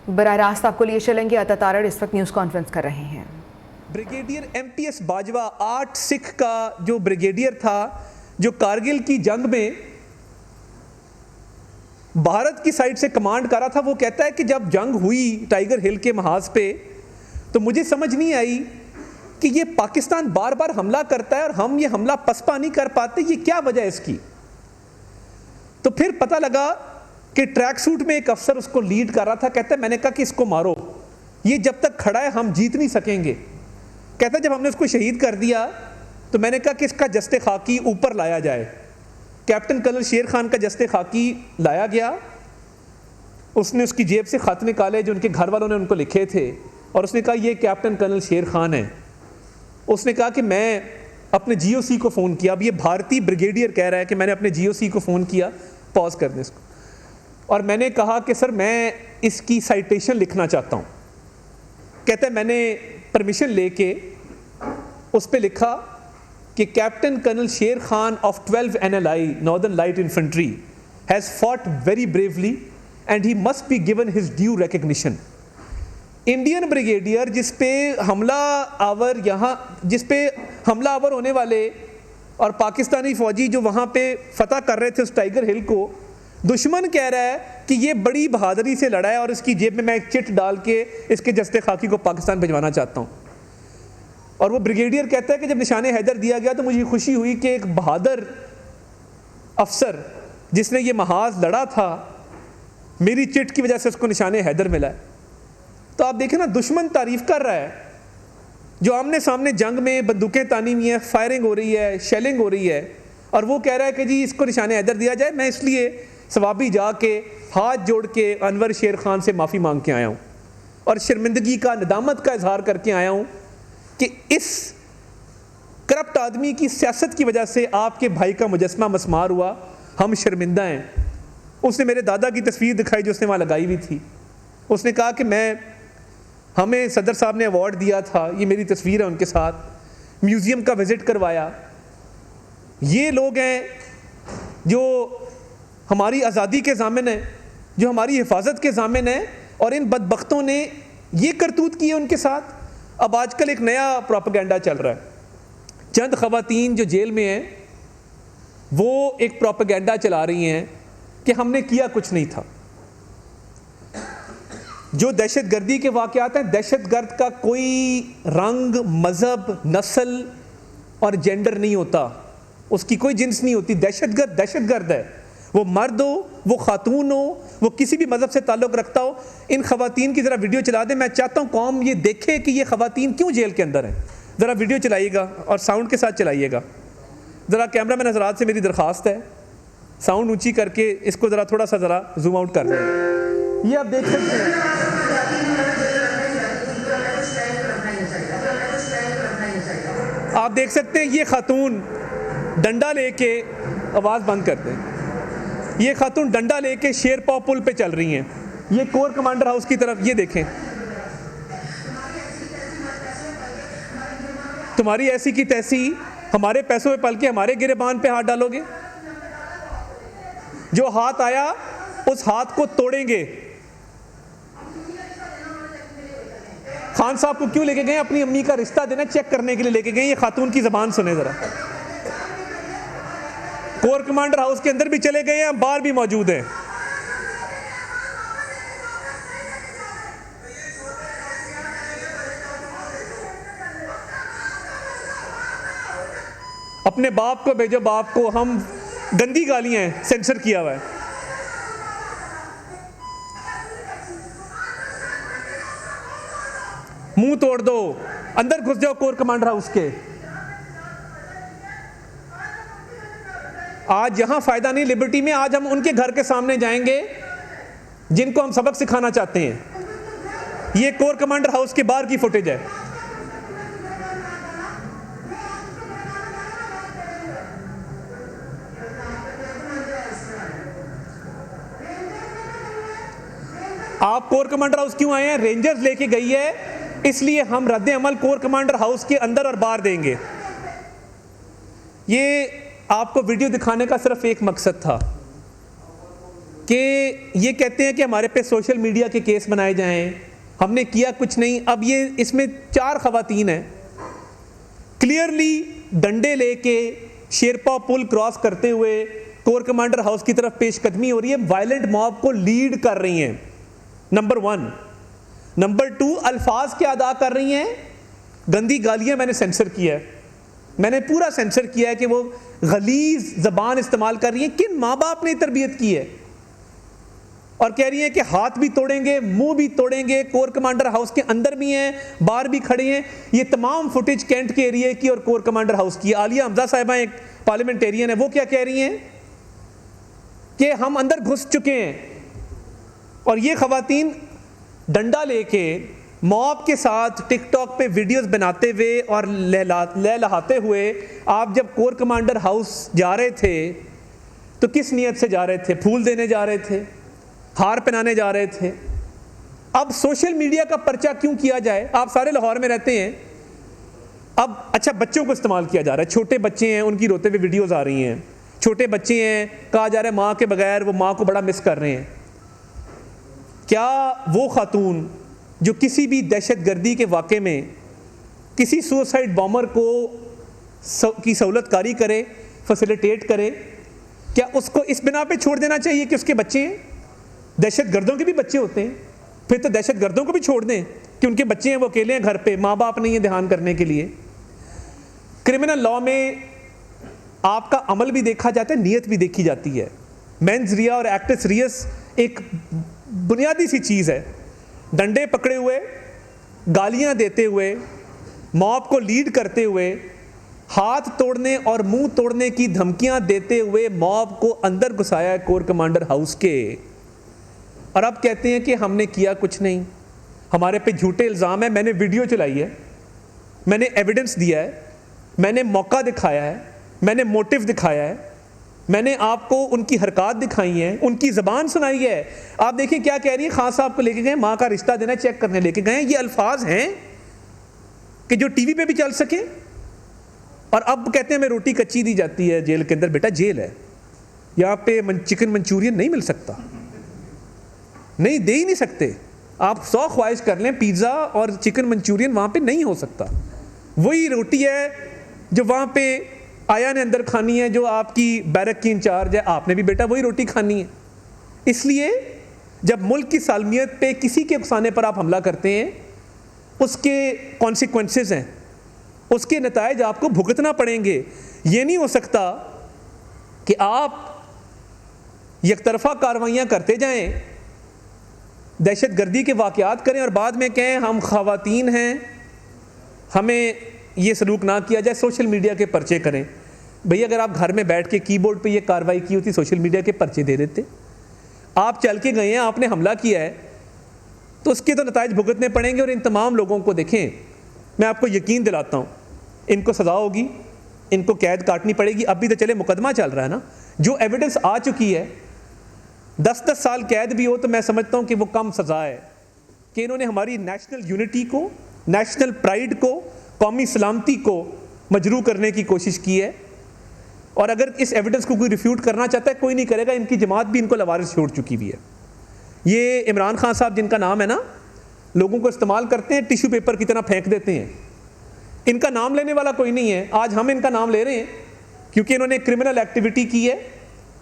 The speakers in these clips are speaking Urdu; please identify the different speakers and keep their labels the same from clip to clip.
Speaker 1: براہ راست آپ کو لیے چلیں گے. عطا تارڑ اس وقت نیوز کانفرنس کر رہے ہیں.
Speaker 2: بریگیڈیئر MTS باجوہ 8 سکھ کا جو بریگیڈیئر تھا جو کارگل کی جنگ میں بھارت کی سائڈ سے کمانڈ کر رہا تھا، وہ کہتا ہے کہ جب جنگ ہوئی ٹائیگر ہل کے محاذ پہ تو مجھے سمجھ نہیں آئی کہ یہ پاکستان بار بار حملہ کرتا ہے اور ہم یہ حملہ پسپا نہیں کر پاتے، یہ کیا وجہ ہے اس کی. تو پھر پتہ لگا کہ ٹریک سوٹ میں ایک افسر اس کو لیڈ کر رہا تھا. کہتا ہے میں نے کہا کہ اس کو مارو، یہ جب تک کھڑا ہے ہم جیت نہیں سکیں گے. کہتا ہے جب ہم نے اس کو شہید کر دیا تو میں نے کہا کہ اس کا جستے خاکی اوپر لایا جائے. کیپٹن کرنل شیر خان کا جستے خاکی لایا گیا. اس نے اس کی جیب سے خط نکالے جو ان کے گھر والوں نے ان کو لکھے تھے اور اس نے کہا یہ کیپٹن کرنل شیر خان ہے. اس نے کہا کہ میں اپنے GOC کو فون کیا. اب یہ بھارتی بریگیڈیئر کہہ رہا ہے کہ میں نے اپنے GOC کو فون کیا. پاز کر دیں اس کو. اور میں نے کہا کہ سر میں اس کی سائٹیشن لکھنا چاہتا ہوں. کہتا ہے میں نے پرمیشن لے کے اس پہ لکھا کہ captain colonel Sher Khan of 12 NLI northern light infantry has fought very bravely and he must be given his due recognition. Indian brigadier جس پہ حملہ آور ہونے والے اور پاکستانی فوجی جو وہاں پہ فتح کر رہے تھے اس ٹائیگر ہل کو، دشمن کہہ رہا ہے کہ یہ بڑی بہادری سے لڑا ہے اور اس کی جیب میں ایک چٹ ڈال کے اس کے جستے خاکی کو پاکستان بھجوانا چاہتا ہوں. اور وہ بریگیڈیئر کہتا ہے کہ جب نشان حیدر دیا گیا تو مجھے خوشی ہوئی کہ ایک بہادر افسر جس نے یہ محاذ لڑا تھا میری چٹ کی وجہ سے اس کو نشان حیدر ملا ہے. تو آپ دیکھیں نا، دشمن تعریف کر رہا ہے. جو آمنے سامنے جنگ میں بندوقیں تانی ہوئی ہیں، فائرنگ ہو رہی ہے، شیلنگ ہو رہی ہے، اور وہ کہہ رہا ہے کہ جی اس کو نشان حیدر دیا جائے. میں اس لیے ثوابی جا کے ہاتھ جوڑ کے انور شیر خان سے معافی مانگ کے آیا ہوں اور شرمندگی کا، ندامت کا اظہار کر کے آیا ہوں کہ اس کرپٹ آدمی کی سیاست کی وجہ سے آپ کے بھائی کا مجسمہ مسمار ہوا. ہم شرمندہ ہیں. اس نے میرے دادا کی تصویر دکھائی جو اس نے وہاں لگائی ہوئی تھی. اس نے کہا کہ ہمیں صدر صاحب نے ایوارڈ دیا تھا، یہ میری تصویر ہے ان کے ساتھ. میوزیم کا وزٹ کروایا. یہ لوگ ہیں جو ہماری آزادی کے ضامن ہیں، جو ہماری حفاظت کے ضامن ہیں، اور ان بدبختوں نے یہ کرتوت کی ہے ان کے ساتھ. اب آج کل ایک نیا پروپیگنڈا چل رہا ہے. چند خواتین جو جیل میں ہیں وہ ایک پروپیگنڈا چلا رہی ہیں کہ ہم نے کیا کچھ نہیں تھا. جو دہشت گردی کے واقعات ہیں، دہشت گرد کا کوئی رنگ، مذہب، نسل اور جینڈر نہیں ہوتا، اس کی کوئی جنس نہیں ہوتی. دہشت گرد ہے. وہ مرد ہو، وہ خاتون ہو، وہ کسی بھی مذہب سے تعلق رکھتا ہو. ان خواتین کی ذرا ویڈیو چلا دیں. میں چاہتا ہوں قوم یہ دیکھے کہ یہ خواتین کیوں جیل کے اندر ہیں. ذرا ویڈیو چلائیے گا اور ساؤنڈ کے ساتھ چلائیے گا. ذرا کیمرہ مین حضرات سے میری درخواست ہے، ساؤنڈ اونچی کر کے اس کو ذرا تھوڑا سا ذرا زوم آؤٹ کر دیں. یہ آپ دیکھ سکتے ہیں، آپ دیکھ سکتے ہیں یہ خاتون ڈنڈا لے کے، آواز بند کر دیں، یہ خاتون ڈنڈا لے کے شیر پاؤ پل پہ چل رہی ہیں. یہ کور کمانڈر ہاؤس کی طرف، یہ دیکھیں، تمہاری ایسی کی تیسی، ہمارے پیسوں پہ پل کے ہمارے گریبان پہ ہاتھ ڈالو گے. جو ہاتھ آیا اس ہاتھ کو توڑیں گے. خان صاحب کو کیوں لے کے گئے؟ اپنی امی کا رشتہ دینا چیک کرنے کے لیے لے کے گئے. یہ خاتون کی زبان سنیں ذرا. کور کمانڈر ہاؤس کے اندر بھی چلے گئے ہیں، باہر بھی موجود ہیں. اپنے باپ کو بھیجو، باپ کو. ہم گندی گالیاں ہیں، سینسر کیا ہوا ہے. منہ توڑ دو، اندر گھس جاؤ کور کمانڈر ہاؤس کے. آج یہاں فائدہ نہیں لبرٹی میں. آج ہم ان کے گھر کے سامنے جائیں گے جن کو ہم سبق سکھانا چاہتے ہیں. یہ کور کمانڈر ہاؤس کے باہر کی فوٹیج ہے. آپ کور کمانڈر ہاؤس کیوں آئے ہیں؟ رینجرز لے کے گئی ہے، اس لیے ہم رد عمل کور کمانڈر ہاؤس کے اندر اور باہر دیں گے. یہ آپ کو ویڈیو دکھانے کا صرف ایک مقصد تھا کہ کہ یہ کہتے ہیں کہ ہمارے پہ سوشل میڈیا کے کیس بنائے جائیں, ہم نے کیا کچھ نہیں. اب یہ اس میں 4 خواتین ہیں, کلیئرلی ڈنڈے لے کے شیرپا پل کراس کرتے ہوئے کور کمانڈر ہاؤس کی طرف پیش قدمی ہو رہی ہے, وائلنٹ موب کو لیڈ کر رہی ہیں, نمبر 1. نمبر 2, الفاظ کیا ادا کر رہی ہیں, گندی گالیاں میں نے سینسر کیا ہے, میں نے پورا سینسر کیا ہے کہ وہ غلیظ زبان استعمال کر رہی ہیں. کن ماں باپ نے تربیت کی ہے؟ اور کہہ رہی ہیں کہ ہاتھ بھی توڑیں گے, منہ بھی توڑیں گے, کور کمانڈر ہاؤس کے اندر بھی ہیں, باہر بھی کھڑے ہیں. یہ تمام فوٹیج کینٹ کے ایریے کی اور کور کمانڈر ہاؤس کی. عالیہ حمزہ صاحبہ ایک پارلیمنٹیرین ہے, وہ کیا کہہ رہی ہیں کہ ہم اندر گھس چکے ہیں. اور یہ خواتین ڈنڈا لے کے موب کے ساتھ ٹک ٹاک پہ ویڈیوز بناتے ہوئے اور لہلاتے ہوئے, آپ جب کور کمانڈر ہاؤس جا رہے تھے تو کس نیت سے جا رہے تھے؟ پھول دینے جا رہے تھے, ہار پہنانے جا رہے تھے. اب سوشل میڈیا کا پرچہ کیوں کیا جائے؟ آپ سارے لاہور میں رہتے ہیں. اب اچھا, بچوں کو استعمال کیا جا رہا ہے, چھوٹے بچے ہیں, ان کی روتے ہوئے ویڈیوز آ رہی ہیں, چھوٹے بچے ہیں, کہا جا رہا ہے ماں کے بغیر وہ ماں کو بڑا مس کر رہے ہیں. کیا وہ خاتون جو کسی بھی دہشت گردی کے واقعے میں کسی سوسائڈ بامر کو کی سہولت کاری کرے, فیسیلیٹیٹ کرے, کیا اس کو اس بنا پہ چھوڑ دینا چاہیے کہ اس کے بچے ہیں؟ دہشت گردوں کے بھی بچے ہوتے ہیں, پھر تو دہشت گردوں کو بھی چھوڑ دیں کہ ان کے بچے ہیں, وہ اکیلے ہیں گھر پہ, ماں باپ نہیں ہیں دھیان کرنے کے لیے. کرمنل لاء میں آپ کا عمل بھی دیکھا جاتا ہے, نیت بھی دیکھی جاتی ہے. مینز ریا اور ایکٹس ریس ایک بنیادی سی چیز ہے. ڈنڈے پکڑے ہوئے, گالیاں دیتے ہوئے, موب کو لیڈ کرتے ہوئے, ہاتھ توڑنے اور منہ توڑنے کی دھمکیاں دیتے ہوئے موب کو اندر گھسایا ہے کور کمانڈر ہاؤس کے. اور اب کہتے ہیں کہ ہم نے کیا کچھ نہیں, ہمارے پہ جھوٹے الزام ہیں. میں نے ویڈیو چلائی ہے, میں نے ایویڈنس دیا ہے, میں نے موقع دکھایا ہے, میں نے موٹیو دکھایا ہے, میں نے آپ کو ان کی حرکات دکھائی ہیں, ان کی زبان سنائی ہے. آپ دیکھیں کیا کہہ رہی ہے, خان صاحب کو لے کے گئے, ماں کا رشتہ دینا چیک کرنے لے کے گئے. یہ الفاظ ہیں کہ جو ٹی وی پہ بھی چل سکیں. اور اب کہتے ہیں ہمیں روٹی کچی دی جاتی ہے جیل کے اندر. بیٹا جیل ہے, یہاں پہ چکن منچورین نہیں مل سکتا, نہیں دے ہی نہیں سکتے. آپ 100 خواہش کر لیں, پیزا اور چکن منچورین وہاں پہ نہیں ہو سکتا. وہی روٹی ہے جو وہاں پہ آیا نے اندر کھانی ہے, جو آپ کی بیرک کی انچارج ہے, آپ نے بھی بیٹا وہی روٹی کھانی ہے. اس لیے جب ملک کی سالمیت پہ کسی کے افسانے پر آپ حملہ کرتے ہیں, اس کے کانسیکوینسز ہیں, اس کے نتائج آپ کو بھگتنا پڑیں گے. یہ نہیں ہو سکتا کہ آپ یک طرفہ کاروائیاں کرتے جائیں, دہشت گردی کے واقعات کریں اور بعد میں کہیں ہم خواتین ہیں, ہمیں یہ سلوک نہ کیا جائے, سوشل میڈیا کے پرچے کریں. بھئی اگر آپ گھر میں بیٹھ کے کی بورڈ پہ یہ کارروائی کی ہوتی, سوشل میڈیا کے پرچے دے دیتے. آپ چل کے گئے ہیں, آپ نے حملہ کیا ہے, تو اس کے تو نتائج بھگتنے پڑیں گے. اور ان تمام لوگوں کو دیکھیں, میں آپ کو یقین دلاتا ہوں, ان کو سزا ہوگی, ان کو قید کاٹنی پڑے گی. ابھی تو چلے مقدمہ چل رہا ہے نا, جو ایویڈنس آ چکی ہے, 10 سال قید بھی ہو تو میں سمجھتا ہوں کہ وہ کم سزا ہے. کہ انہوں نے ہماری نیشنل یونٹی کو, نیشنل پرائیڈ کو, قومی سلامتی کو مجروح کرنے کی کوشش کی ہے. اور اگر اس ایویڈنس کو کوئی ریفیوٹ کرنا چاہتا ہے, کوئی نہیں کرے گا. ان کی جماعت بھی ان کو لوارث چھوڑ چکی ہوئی ہے. یہ عمران خان صاحب جن کا نام ہے نا, لوگوں کو استعمال کرتے ہیں, ٹیشو پیپر کی طرح پھینک دیتے ہیں. ان کا نام لینے والا کوئی نہیں ہے. آج ہم ان کا نام لے رہے ہیں کیونکہ انہوں نے کرمنل ایکٹیویٹی کی ہے.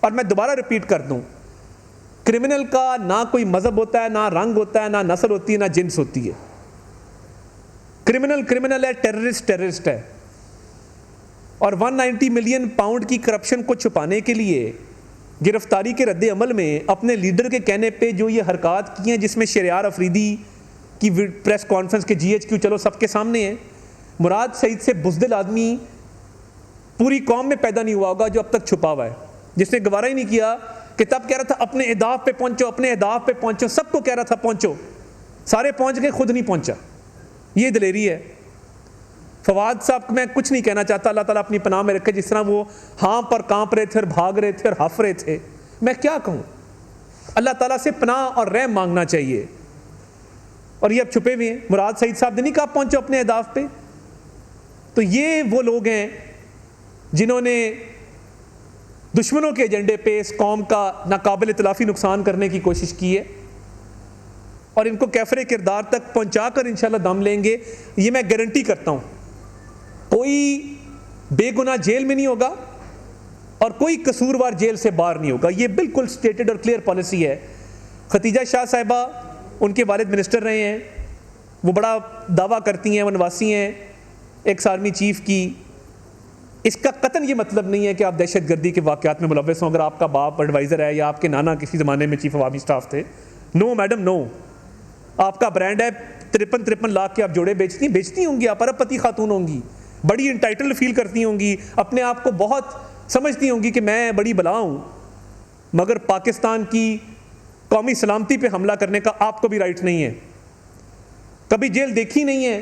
Speaker 2: اور میں دوبارہ ریپیٹ کر دوں, کرمنل کا نہ کوئی مذہب ہوتا ہے, نہ رنگ ہوتا ہے, نہ نسل ہوتی ہے, نہ جنس ہوتی ہے. کرمنل ہے, ٹیررسٹ ہے. اور 190 ملین پاؤنڈ کی کرپشن کو چھپانے کے لیے گرفتاری کے رد عمل میں اپنے لیڈر کے کہنے پہ جو یہ حرکات کی ہیں, جس میں شہریار افریدی کی پریس کانفرنس کے GHQ چلو سب کے سامنے ہے. مراد سعید سے بزدل آدمی پوری قوم میں پیدا نہیں ہوا ہوگا جو اب تک چھپا ہوا ہے, جس نے گوارا ہی نہیں کیا کہ تب کہہ رہا تھا اپنے اہداف پہ پہنچو, اپنے اہداف پہ پہنچو, سب کو کہہ رہا تھا پہنچو, سارے پہنچ گئے, خود نہیں پہنچا. یہ دلیری ہے. فواد صاحب کو میں کچھ نہیں کہنا چاہتا, اللہ تعالیٰ اپنی پناہ میں رکھے. جس طرح وہ ہاں پر کانپ رہے تھے اور بھاگ رہے تھے اور ہف رہے تھے, میں کیا کہوں. اللہ تعالیٰ سے پناہ اور رحم مانگنا چاہیے. اور یہ اب چھپے ہوئے ہیں. مراد سعید صاحب نے نہیں کہا پہنچو اپنے اہداف پہ. تو یہ وہ لوگ ہیں جنہوں نے دشمنوں کے ایجنڈے پہ اس قوم کا ناقابل تلافی نقصان کرنے کی کوشش کی ہے، اور ان کو کیفر کردار تک پہنچا کر انشاءاللہ دم لیں گے. یہ میں گارنٹی کرتا ہوں. کوئی بے گناہ جیل میں نہیں ہوگا اور کوئی قصوروار جیل سے باہر نہیں ہوگا. یہ بالکل سٹیٹڈ اور کلیئر پالیسی ہے. ختیجہ شاہ صاحبہ، ان کے والد منسٹر رہے ہیں، وہ بڑا دعویٰ کرتی ہیں، وہ نواسی ہیں ایکس آرمی چیف کی. اس کا قطعاً یہ مطلب نہیں ہے کہ آپ دہشت گردی کے واقعات میں ملوث ہوں اگر آپ کا باپ ایڈوائزر ہے یا آپ کے نانا کسی زمانے میں چیف آف آرمی اسٹاف تھے. نو میڈم نو. آپ کا برانڈ ہے 53 لاکھ کے آپ جوڑے بیچتی ہوں گی، آپ ارب پتی خاتون ہوں گی، بڑی انٹائٹل فیل کرتی ہوں گی، اپنے آپ کو بہت سمجھتی ہوں گی کہ میں بڑی بلا ہوں، مگر پاکستان کی قومی سلامتی پہ حملہ کرنے کا آپ کو بھی رائٹ نہیں ہے. کبھی جیل دیکھی نہیں ہے.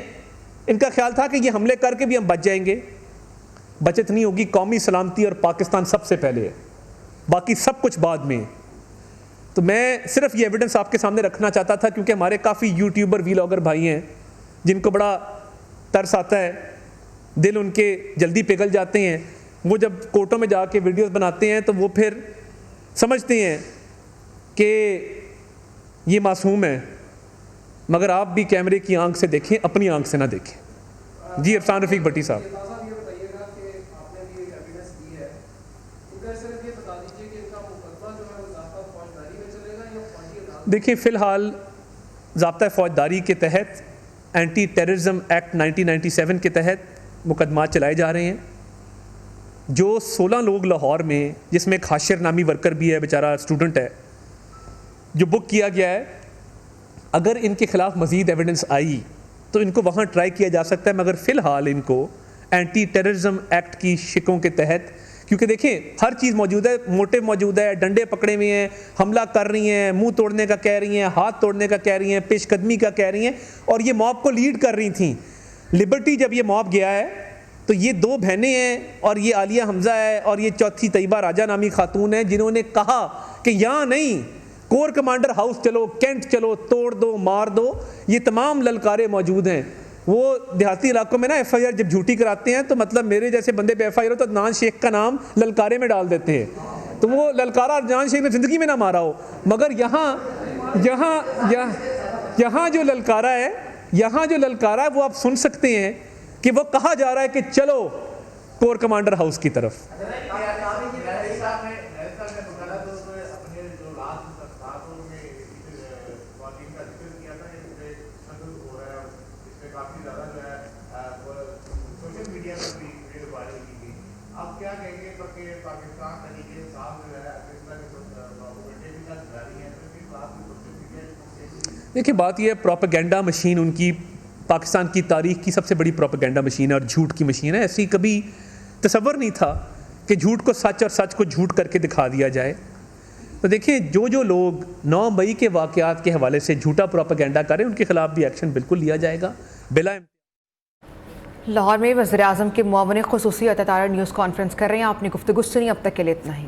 Speaker 2: ان کا خیال تھا کہ یہ حملے کر کے بھی ہم بچ جائیں گے. بچت نہیں ہوگی. قومی سلامتی اور پاکستان سب سے پہلے ہے، باقی سب کچھ بعد میں. تو میں صرف یہ ایویڈنس آپ کے سامنے رکھنا چاہتا تھا کیونکہ ہمارے کافی یوٹیوبر ویلاگر بھائی ہیں جن کو بڑا ترس آتا ہے، دل ان کے جلدی پگھل جاتے ہیں. وہ جب کورٹوں میں جا کے ویڈیوز بناتے ہیں تو وہ پھر سمجھتے ہیں کہ یہ معصوم ہے، مگر آپ بھی کیمرے کی آنکھ سے دیکھیں، اپنی آنکھ سے نہ دیکھیں. جی افسان رفیق بٹی صاحب. دیکھیں فی الحال ضابطہ فوجداری کے تحت اینٹی ٹیررزم ایکٹ 1997 کے تحت مقدمات چلائے جا رہے ہیں. جو 16 لوگ لاہور میں، جس میں ایک حاشر نامی ورکر بھی ہے، بیچارہ اسٹوڈنٹ ہے، جو بک کیا گیا ہے، اگر ان کے خلاف مزید ایویڈنس آئی تو ان کو وہاں ٹرائی کیا جا سکتا ہے، مگر فی الحال ان کو اینٹی ٹیررزم ایکٹ کی شکوں کے تحت، کیونکہ دیکھیں ہر چیز موجود ہے، موٹو موجود ہے، ڈنڈے پکڑے ہوئے ہیں، حملہ کر رہی ہیں، منہ توڑنے کا کہہ رہی ہیں، ہاتھ توڑنے کا کہہ رہی ہیں، پیش قدمی کا کہہ رہی ہیں، اور یہ موب کو لیڈ کر رہی تھیں. لبرٹی جب یہ موب گیا ہے تو یہ 2 بہنیں ہیں اور یہ عالیہ حمزہ ہے اور یہ چوتھی طیبہ راجہ نامی خاتون ہے، جنہوں نے کہا کہ یہاں نہیں، کور کمانڈر ہاؤس چلو، کینٹ چلو، توڑ دو، مار دو. یہ تمام للکارے موجود ہیں. وہ دیہاتی علاقوں میں نا ایف آئی آر جب جھوٹی کراتے ہیں تو مطلب میرے جیسے بندے پہ ایف آئی آر ہو تو عدنان شیخ کا نام للکارے میں ڈال دیتے ہیں. تو وہ للکارہ عدنان شیخ نے زندگی میں نہ مارا ہو، مگر یہاں جو للکارہ ہے وہ آپ سن سکتے ہیں کہ وہ کہا جا رہا ہے کہ چلو کور کمانڈر ہاؤس کی طرف. دیکھیں بات یہ ہے، پروپیگنڈا مشین ان کی پاکستان کی تاریخ کی سب سے بڑی پروپیگنڈا مشین ہے اور جھوٹ کی مشین ہے. ایسی کبھی تصور نہیں تھا کہ جھوٹ کو سچ اور سچ کو جھوٹ کر کے دکھا دیا جائے. تو دیکھیں جو لوگ 9 مئی کے واقعات کے حوالے سے جھوٹا پروپیگنڈا کریں ان کے خلاف بھی ایکشن بالکل لیا جائے گا. بلا
Speaker 1: لاہور میں وزیر اعظم کے معاون خصوصی عطا تارڑ نیوز کانفرنس کر رہے ہیں. آپ نے گفتگو سنی، اب تک کے لیے اتنا ہی.